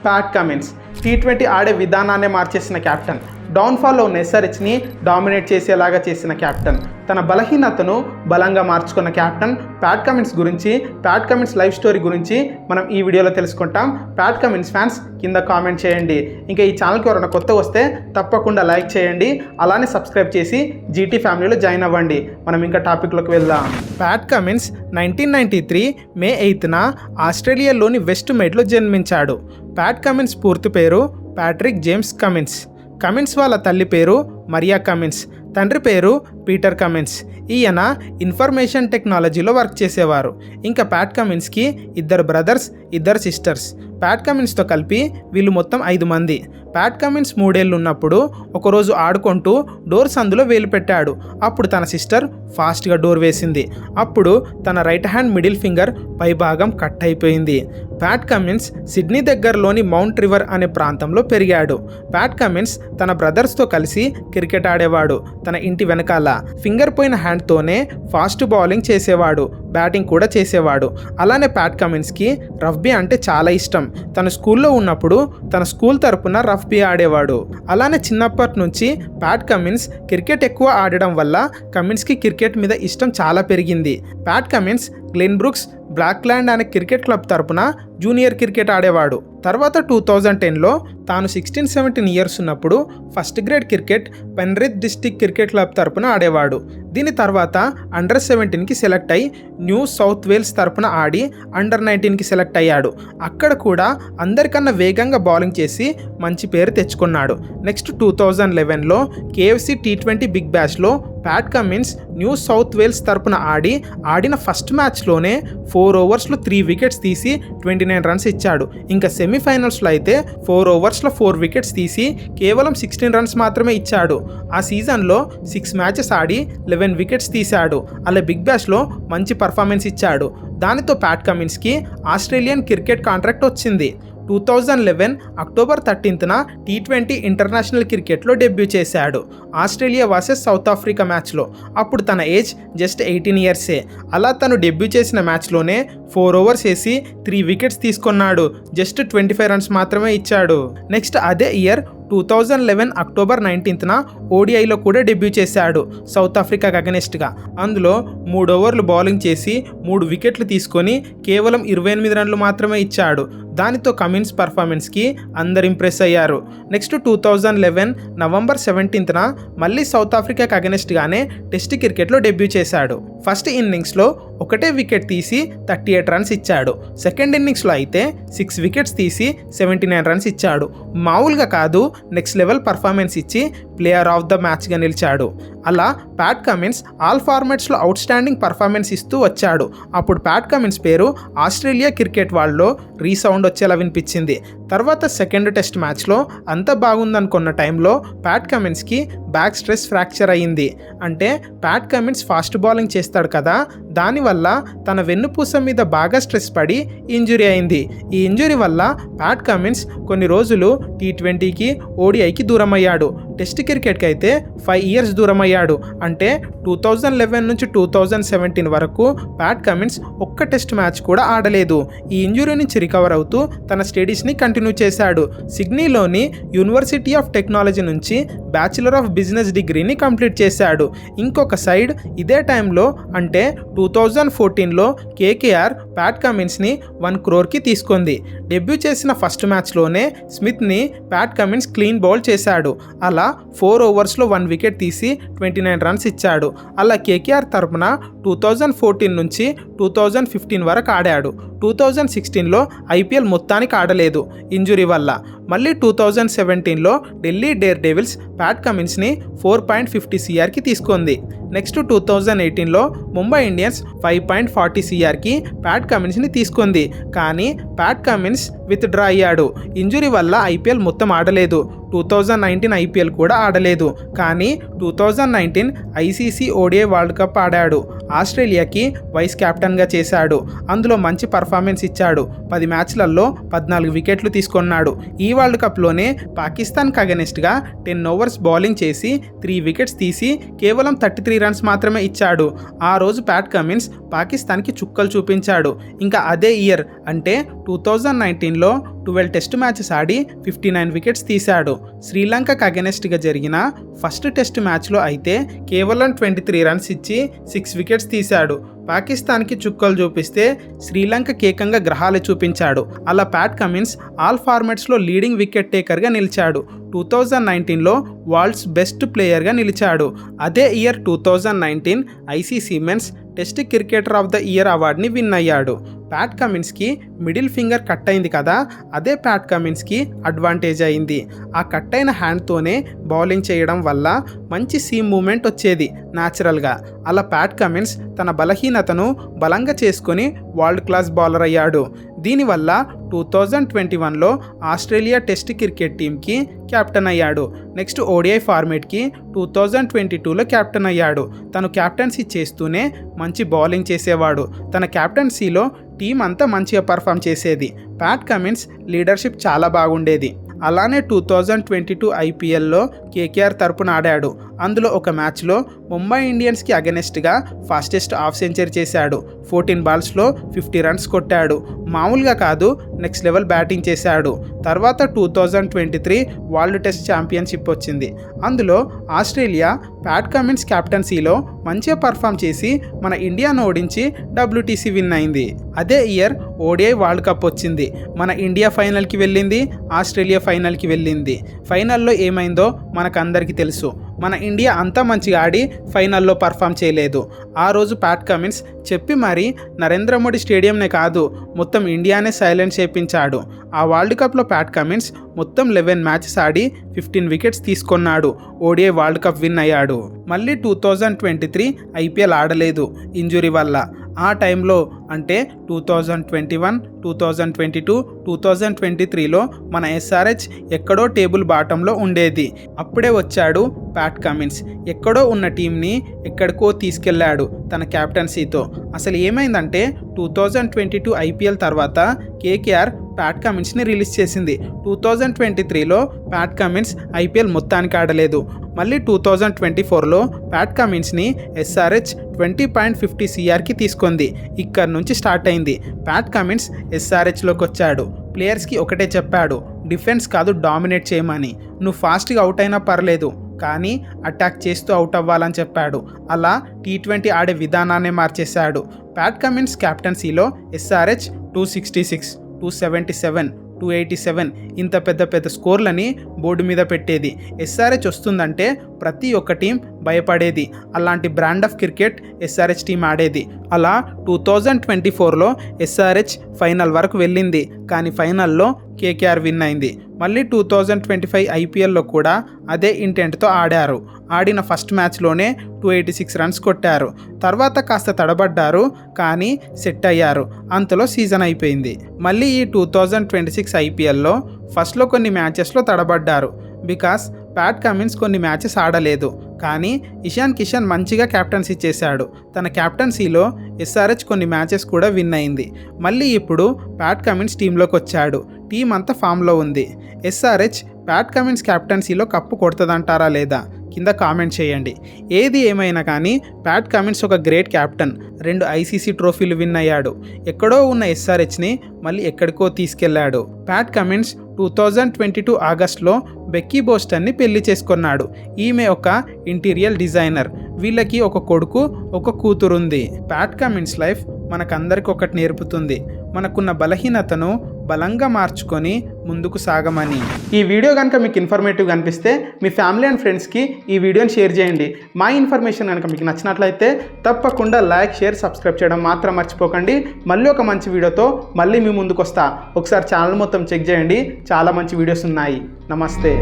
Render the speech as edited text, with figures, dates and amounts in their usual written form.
Pat Cummins T20 ఆడే విధానాన్ని మార్చేసిన captain, డౌన్ఫాల్లో ఉన్న ఎస్ఆర్హెచ్ని డామినేట్ చేసేలాగా చేసిన కెప్టెన్, తన బలహీనతను బలంగా మార్చుకున్న కెప్టెన్ ప్యాట్ కమిన్స్ గురించి, ప్యాట్ కమిన్స్ లైఫ్ స్టోరీ గురించి మనం ఈ వీడియోలో తెలుసుకుంటాం. ప్యాట్ కమిన్స్ ఫ్యాన్స్ కింద కామెంట్ చేయండి. ఇంకా ఈ ఛానల్కి ఎవరైనా కొత్త వస్తే తప్పకుండా లైక్ చేయండి, అలానే సబ్స్క్రైబ్ చేసి జీటీ ఫ్యామిలీలో జాయిన్ అవ్వండి. మనం ఇంకా టాపిక్లోకి వెళ్దాం. ప్యాట్ కమిన్స్ 1993 మే 8న ఆస్ట్రేలియాలోని వెస్ట్ మెడ్లో జన్మించాడు. ప్యాట్ కమిన్స్ పూర్తి పేరు ప్యాట్రిక్ జేమ్స్ కమిన్స్. కమిన్స్ వాళ్ళ తల్లి పేరు మరియా కమిన్స్, తండ్రి పేరు పీటర్ కమిన్స్. ఈయన ఇన్ఫర్మేషన్ టెక్నాలజీలో వర్క్ చేసేవారు. ఇంకా ప్యాట్ కమిన్స్కి 2 బ్రదర్స్, 2 సిస్టర్స్. ప్యాట్ కమిన్స్తో కలిపి వీళ్ళు మొత్తం 5 మంది. ప్యాట్ కమిన్స్ 3 ఏళ్ళు ఉన్నప్పుడు ఒకరోజు ఆడుకుంటూ డోర్ సందులో వేలు పెట్టాడు. అప్పుడు తన సిస్టర్ ఫాస్ట్గా డోర్ వేసింది. అప్పుడు తన రైట్ హ్యాండ్ మిడిల్ ఫింగర్ పై భాగం కట్ అయిపోయింది. ప్యాట్ కమిన్స్ సిడ్నీ దగ్గరలోని మౌంట్ రివర్ అనే ప్రాంతంలో పెరిగాడు. ప్యాట్ కమిన్స్ తన బ్రదర్స్తో కలిసి క్రికెట్ ఆడేవాడు. తన ఇంటి వెనకాల ఫింగర్ పోయిన హ్యాండ్తోనే ఫాస్ట్ బౌలింగ్ చేసేవాడు, బ్యాటింగ్ కూడా చేసేవాడు. అలానే ప్యాట్ కమిన్స్కి రఫ్బీ అంటే చాలా ఇష్టం. తన స్కూల్లో ఉన్నప్పుడు తన స్కూల్ తరపున రఫ్బీ ఆడేవాడు. అలానే చిన్నప్పటి నుంచి ప్యాట్ కమిన్స్ క్రికెట్ ఎక్కువ ఆడడం వల్ల కమిన్స్కి క్రికెట్ మీద ఇష్టం చాలా పెరిగింది. Pat Cummins Glen Brooks Blaxland అనే క్రికెట్ క్లబ్ తరపున జూనియర్ క్రికెట్ ఆడేవాడు. తర్వాత 2010లో తాను 16-17 ఇయర్స్ ఉన్నప్పుడు first grade cricket Penrith district cricket club తరపున ఆడేవాడు. దీని తర్వాత అండర్ 17కి సెలెక్ట్ అయి న్యూ సౌత్ వేల్స్ తరపున ఆడి అండర్ 19కి సెలెక్ట్ అయ్యాడు. అక్కడ కూడా అందరికన్నా వేగంగా బౌలింగ్ చేసి మంచి పేరు తెచ్చుకున్నాడు. నెక్స్ట్ 2011లో కేఎఫ్సి టీ20 బిగ్ బ్యాష్లో Pat Cummins New South Wales తరపున ఆడిన ఫస్ట్ మ్యాచ్లోనే 4 ఓవర్స్లో 3 వికెట్స్ తీసి 29 రన్స్ ఇచ్చాడు. ఇంకా సెమీఫైనల్స్లో అయితే 4 ఓవర్స్లో 4 వికెట్స్ తీసి కేవలం 16 రన్స్ మాత్రమే ఇచ్చాడు. ఆ సీజన్లో 6 మ్యాచెస్ ఆడి 11 వికెట్స్ తీశాడు. అలా బిగ్ బ్యాష్లో మంచి పర్ఫార్మెన్స్ ఇచ్చాడు. దానితో ప్యాట్ కమిన్స్కి ఆస్ట్రేలియన్ క్రికెట్ కాంట్రాక్ట్ వచ్చింది. 2011 అక్టోబర్ 13న టీ20 ఇంటర్నేషనల్ క్రికెట్లో డెబ్యూ చేశాడు, ఆస్ట్రేలియా వర్సెస్ సౌత్ ఆఫ్రికా మ్యాచ్లో. అప్పుడు తన ఏజ్ జస్ట్ 18 ఇయర్సే. అలా తను డెబ్యూ చేసిన మ్యాచ్లోనే 4 ఓవర్స్ వేసి 3 వికెట్స్ తీసుకున్నాడు. జస్ట్ 25 రన్స్ మాత్రమే ఇచ్చాడు. నెక్స్ట్ అదే ఇయర్ 2011 అక్టోబర్ 19న ఓడిఐలో కూడా డెబ్యూ చేశాడు సౌత్ ఆఫ్రికాకి అగెనిస్ట్గా. అందులో 3 ఓవర్లు బౌలింగ్ చేసి 3 వికెట్లు తీసుకొని కేవలం 28 రన్లు మాత్రమే ఇచ్చాడు. దానితో కమిన్స్ పర్ఫార్మెన్స్కి అందరు ఇంప్రెస్ అయ్యారు. నెక్స్ట్ 2011 నవంబర్ 17న మళ్ళీ సౌత్ ఆఫ్రికాకి అగెనిస్ట్గానే టెస్ట్ క్రికెట్లో డెబ్యూ చేశాడు. ఫస్ట్ ఇన్నింగ్స్లో ఒకటే వికెట్ తీసి 38 రన్స్ ఇచ్చాడు. సెకండ్ ఇన్నింగ్స్లో అయితే 6 వికెట్స్ తీసి 79 రన్స్ ఇచ్చాడు. మామూలుగా కాదు, నెక్స్ట్ లెవెల్ పర్ఫార్మెన్స్ ఇచ్చి ప్లేయర్ ఆఫ్ ద మ్యాచ్గా నిలిచాడు. అలా ప్యాట్ కమిన్స్ ఆల్ ఫార్మాట్స్లో అవుట్ స్టాండింగ్ పర్ఫార్మెన్స్ ఇస్తూ వచ్చాడు. అప్పుడు ప్యాట్ కమిన్స్ పేరు ఆస్ట్రేలియా క్రికెట్ వాళ్ళలో రీసౌండ్ వచ్చేలా వినిపించింది. తర్వాత సెకండ్ టెస్ట్ మ్యాచ్లో అంత బాగుందనుకున్న టైంలో ప్యాట్ కమిన్స్కి బ్యాక్ స్ట్రెస్ ఫ్రాక్చర్ అయ్యింది. అంటే ప్యాట్ కమిన్స్ ఫాస్ట్ బౌలింగ్ చేస్తాడు కదా, దానివల్ల తన వెన్నుపూస మీద బాగా స్ట్రెస్ పడి ఇంజురీ అయింది. ఈ ఇంజురీ వల్ల ప్యాట్ కమిన్స్ కొన్ని రోజులు టీ20కి, ఓడిఐకి దూరం అయ్యాడు. టెస్ట్ క్రికెట్కి అయితే 5 ఇయర్స్ దూరం అయ్యాడు. అంటే 2011 నుంచి 2017 వరకు ప్యాట్ కమిన్స్ ఒక్క టెస్ట్ మ్యాచ్ కూడా ఆడలేదు. ఈ ఇంజురీ నుంచి రికవర్ అవుతూ తన స్టడీస్ని కంటిన్యూ చేశాడు. సిడ్నీలోని యూనివర్సిటీ ఆఫ్ టెక్నాలజీ నుంచి బ్యాచిలర్ ఆఫ్ బిజినెస్ డిగ్రీని కంప్లీట్ చేశాడు. ఇంకొక సైడ్ ఇదే టైంలో అంటే 2014లో కేకేఆర్ ప్యాట్ కమిన్స్ని 1 crore తీసుకుంది. డెబ్యూ చేసిన ఫస్ట్ మ్యాచ్లోనే స్మిత్ని ప్యాట్ కమిన్స్ క్లీన్ బౌల్ చేశాడు. అలా 4 ఓవర్స్లో 1 వికెట్ తీసి 29 రన్స్ ఇచ్చాడు. అలా కేకేఆర్ తరపున 2014 నుంచి 2015 వరకు ఆడాడు. 2016లో ఐపీఎల్ మొత్తానికి ఆడలేదు ఇంజురీ వల్ల. మళ్ళీ 2017లో ఢిల్లీ డేర్ డెవిల్స్ ప్యాట్ కమిన్స్ని 4.50 CRకి తీసుకుంది. నెక్స్ట్ 2018లో ముంబై ఇండియన్స్ 5.40 CRకి ప్యాట్ కమిన్స్ని తీసుకుంది. కానీ ప్యాట్ కమిన్స్ విత్డ్రా అయ్యాడు. ఇంజురీ వల్ల ఐపీఎల్ మొత్తం ఆడలేదు. 2019 ఐపీఎల్ కూడా ఆడలేదు. కానీ 2019 ఐసీసీ ఓడిఐ వరల్డ్ కప్ ఆడాడు. ఆస్ట్రేలియాకి వైస్ కెప్టెన్గా చేశాడు. అందులో మంచి పర్ఫార్మెన్స్ ఇచ్చాడు. 10 మ్యాచ్లలో 14 వికెట్లు తీసుకున్నాడు. ఈ వరల్డ్ కప్లోనే పాకిస్తాన్కి అగెనిస్ట్గా 10 ఓవర్స్ బౌలింగ్ చేసి 3 వికెట్స్ తీసి కేవలం 33 రన్స్ మాత్రమే ఇచ్చాడు. ఆ రోజు ప్యాట్ కమిన్స్ పాకిస్తాన్కి చుక్కలు చూపించాడు. ఇంకా అదే ఇయర్ అంటే 2019లో 12 టెస్ట్ మ్యాచెస్ ఆడి 59 వికెట్స్ తీశాడు. శ్రీలంకకు అగెనెస్ట్గా జరిగిన ఫస్ట్ టెస్ట్ మ్యాచ్లో అయితే కేవలం 23 రన్స్ ఇచ్చి 6 వికెట్స్ తీశాడు. పాకిస్తాన్కి చుక్కలు చూపిస్తే శ్రీలంక ఏకంగా గ్రహాలు చూపించాడు. అలా ప్యాట్ కమిన్స్ ఆల్ ఫార్మాట్స్లో లీడింగ్ వికెట్ టేకర్గా నిలిచాడు. 2019లో వరల్డ్స్ బెస్ట్ ప్లేయర్గా నిలిచాడు. అదే year 2019 ICC men's test cricketer of the year అవార్డుని విన్ అయ్యాడు. ప్యాట్ కమిన్స్కి మిడిల్ ఫింగర్ కట్ అయింది కదా, అదే ప్యాట్ కమిన్స్కి అడ్వాంటేజ్ అయింది. ఆ కట్ అయిన హ్యాండ్తోనే బౌలింగ్ చేయడం వల్ల మంచి సీమ్ మూమెంట్ వచ్చేది న్యాచురల్గా. అలా ప్యాట్ కమిన్స్ తన బలహీనతను బలంగా చేసుకొని వరల్డ్ క్లాస్ బౌలర్ అయ్యాడు. దీనివల్ల 2021లో ఆస్ట్రేలియా టెస్ట్ క్రికెట్ టీంకి కెప్టెన్ అయ్యాడు. నెక్స్ట్ ఓడిఐ ఫార్మేట్కి 2022లో కెప్టెన్ అయ్యాడు. తను కెప్టెన్సీ చేస్తూనే మంచి బౌలింగ్ చేసేవాడు. తన కెప్టెన్సీలో టీం అంతా మంచిగా పర్ఫామ్ చేసేది. ప్యాట్ కమిన్స్ లీడర్షిప్ చాలా బాగుండేది. అలానే 2022 ఐపీఎల్లో కేకేఆర్ తరపున ఆడాడు. అందులో ఒక మ్యాచ్లో ముంబై ఇండియన్స్కి అగెనెస్ట్గా ఫాస్టెస్ట్ హాఫ్ సెంచరీ చేశాడు. 14 బాల్స్లో 50 రన్స్ కొట్టాడు. మామూలుగా కాదు, నెక్స్ట్ లెవెల్ బ్యాటింగ్ చేశాడు. తర్వాత 2023 వరల్డ్ టెస్ట్ ఛాంపియన్షిప్ వచ్చింది. అందులో ఆస్ట్రేలియా ప్యాట్ కమిన్స్ కెప్టెన్సీలో మంచిగా పర్ఫామ్ చేసి మన ఇండియాను ఓడించి WTC విన్ అయింది. అదే ఇయర్ ఓడిఐ వరల్డ్ కప్ వచ్చింది. మన ఇండియా ఫైనల్కి వెళ్ళింది, ఆస్ట్రేలియా ఫైనల్కి వెళ్ళింది. ఫైనల్లో ఏమైందో మనకందరికీ తెలుసు. మన ఇండియా అంతా మంచిగా ఆడి ఫైనల్లో పర్ఫామ్ చేయలేదు. ఆ రోజు ప్యాట్ కమిన్స్ చెప్పి మరి నరేంద్ర మోడీ స్టేడియంనే కాదు, మొత్తం ఇండియానే సైలెంట్ చేయించాడు. ఆ వరల్డ్ కప్లో ప్యాట్ కమిన్స్ మొత్తం 11 మ్యాచెస్ ఆడి 15 వికెట్స్ తీసుకున్నాడు. ఓడిఐ వరల్డ్ కప్ విన్ అయ్యాడు. మళ్ళీ 2023 ఐపీఎల్ ఆడలేదు ఇంజురీ వల్ల. ఆ టైంలో అంటే 2021, 2022, 2023లో మన SRH ఎక్కడో టేబుల్ బాటంలో ఉండేది. అప్పుడే వచ్చాడు ప్యాట్ కమిన్స్. ఎక్కడో ఉన్న టీంని ఎక్కడికో తీసుకెళ్లాడు తన కెప్టెన్సీతో. అసలు ఏమైందంటే 2022 ఐపీఎల్ తర్వాత కేకేఆర్ ప్యాట్ కమిన్స్ని రిలీజ్ చేసింది. 2023లో ప్యాట్ కమిన్స్ ఐపీఎల్ మొత్తానికి ఆడలేదు. మళ్ళీ 2024లో ప్యాట్ కమిన్స్ని SRH 20.50 CRకి తీసుకుంది. ఇక్కడ నుంచి స్టార్ట్ అయింది. ప్యాట్ కమిన్స్ SRHలోకి వచ్చాడు. ప్లేయర్స్కి ఒకటే చెప్పాడు, డిఫెన్స్ కాదు డామినేట్ చేయమని. నువ్వు ఫాస్ట్గా అవుట్ అయినా పర్లేదు, కానీ అటాక్ చేస్తూ అవుట్ అవ్వాలని చెప్పాడు. అలా T20 ఆడే విధానాన్ని మార్చేశాడు. ప్యాట్ కమిన్స్ కెప్టెన్సీలో SRH 266, 277, 287 ఇంత పెద్ద పెద్ద స్కోర్లని బోర్డు మీద పెట్టేది. SRH వస్తుందంటే ప్రతి ఒక్క టీం భయపడేది. అలాంటి brand of cricket SRH team ఆడేది. అలా 2024లో SRH ఫైనల్ వరకు వెళ్ళింది, కానీ ఫైనల్లో కేకేఆర్ విన్ అయింది. మళ్ళీ 2025 ఐపీఎల్లో కూడా అదే ఇంటెంట్తో ఆడారు. ఆడిన ఫస్ట్ మ్యాచ్లోనే 286 రన్స్ కొట్టారు. తర్వాత కాస్త తడబడ్డారు, కానీ సెట్ అయ్యారు. అంతలో సీజన్ అయిపోయింది. మళ్ళీ ఈ 2026 ఐపీఎల్లో ఫస్ట్లో కొన్ని మ్యాచెస్లో తడబడ్డారు. బికాస్ ప్యాట్ కమిన్స్ కొన్ని మ్యాచెస్ ఆడలేదు. కానీ ఇషాన్ కిషన్ మంచిగా కెప్టెన్సీ చేశాడు. తన కెప్టెన్సీలో SRH కొన్ని మ్యాచెస్ కూడా విన్ అయింది. మళ్ళీ ఇప్పుడు ప్యాట్ కమిన్స్ టీంలోకి వచ్చాడు. టీం అంతా ఫామ్లో ఉంది. SRH ప్యాట్ కమిన్స్ కెప్టెన్సీలో కప్పు కొడుతుందంటారా లేదా? కింద కామెంట్ చేయండి. ఏది ఏమైనా కానీ ప్యాట్ కమిన్స్ ఒక గ్రేట్ కెప్టెన్. 2 ఐసీసీ ట్రోఫీలు విన్ అయ్యాడు. ఎక్కడో ఉన్న SRHని మళ్ళీ ఎక్కడికో తీసుకెళ్లాడు. ప్యాట్ కమిన్స్ 2022 ఆగస్టులో బెక్కీ బోస్టన్ని పెళ్లి చేసుకున్నాడు. ఈమె ఒక ఇంటీరియర్ డిజైనర్. వీళ్ళకి ఒక కొడుకు, ఒక కూతురుంది. ప్యాట్ కమిన్స్ లైఫ్ మనకందరికి ఒకటి నేర్పుతుంది, మనకున్న బలహీనతను బలంగా మార్చుకొని ముందుకు సాగమని. ఈ వీడియో కనుక మీకు ఇన్ఫర్మేటివ్గా అనిపిస్తే మీ ఫ్యామిలీ అండ్ ఫ్రెండ్స్కి ఈ వీడియోని షేర్ చేయండి. మా ఇన్ఫర్మేషన్ కనుక మీకు నచ్చినట్లయితే తప్పకుండా లైక్, షేర్, సబ్స్క్రైబ్ చేయడం మాత్రం మర్చిపోకండి. మళ్ళీ ఒక మంచి వీడియోతో మళ్ళీ మీ ముందుకు వస్తా. ఒకసారి ఛానల్ మొత్తం చెక్ చేయండి, చాలా మంచి వీడియోస్ ఉన్నాయి. నమస్తే.